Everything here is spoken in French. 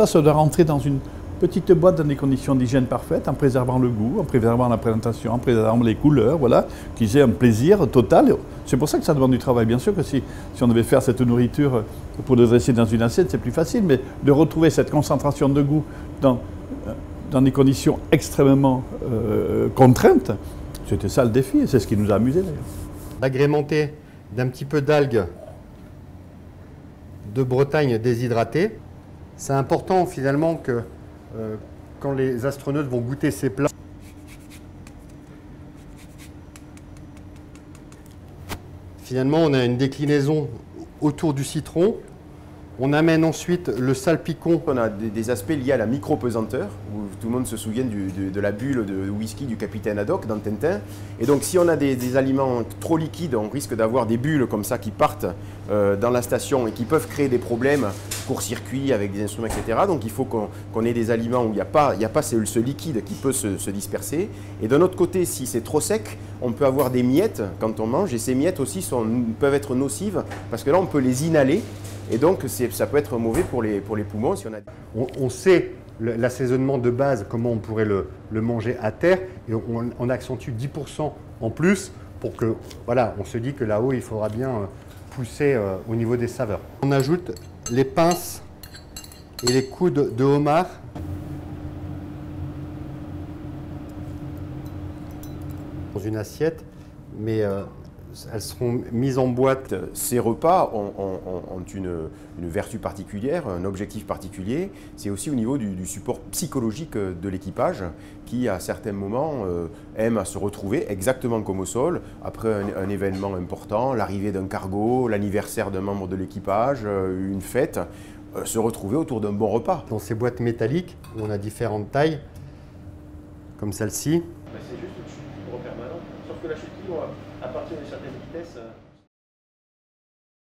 ça doit rentrer dans une petite boîte dans des conditions d'hygiène parfaites, en préservant le goût, en préservant la présentation, en préservant les couleurs, voilà, qu'ils aient un plaisir total. C'est pour ça que ça demande du travail. Bien sûr que si on devait faire cette nourriture pour le dresser dans une assiette, c'est plus facile, mais de retrouver cette concentration de goût dans des conditions extrêmement contraintes, c'était ça le défi, et c'est ce qui nous a amusés d'ailleurs. Agrémenté d'un petit peu d'algues de Bretagne déshydratées. C'est important finalement que quand les astronautes vont goûter ces plats, finalement on a une déclinaison autour du citron. On amène ensuite le salpicon. On a des aspects liés à la micro-pesanteur, où tout le monde se souvient de la bulle de whisky du capitaine Haddock dans Tintin. Et donc si on a des aliments trop liquides, on risque d'avoir des bulles comme ça qui partent dans la station et qui peuvent créer des problèmes, court-circuit avec des instruments, etc. Donc il faut qu'on ait des aliments où il n'y a pas ce liquide qui peut se disperser. Et d'un autre côté, si c'est trop sec, on peut avoir des miettes quand on mange. Et ces miettes aussi peuvent être nocives parce que là, on peut les inhaler. Et donc, ça peut être mauvais pour les poumons. Si on sait l'assaisonnement de base, comment on pourrait le manger à terre, et on accentue 10% en plus pour que, voilà, on se dit que là-haut, il faudra bien pousser au niveau des saveurs. On ajoute les pinces et les coudes de homard. Dans une assiette, mais elles seront mises en boîte. Ces repas ont une vertu particulière, un objectif particulier. C'est aussi au niveau du support psychologique de l'équipage qui, à certains moments, aime à se retrouver exactement comme au sol, après un événement important, l'arrivée d'un cargo, l'anniversaire d'un membre de l'équipage, une fête, se retrouver autour d'un bon repas. Dans ces boîtes métalliques, où on a différentes tailles, comme celle-ci. C'est juste une chute libre permanente, sauf que la chute libre, à partir d'une certaine vitesse...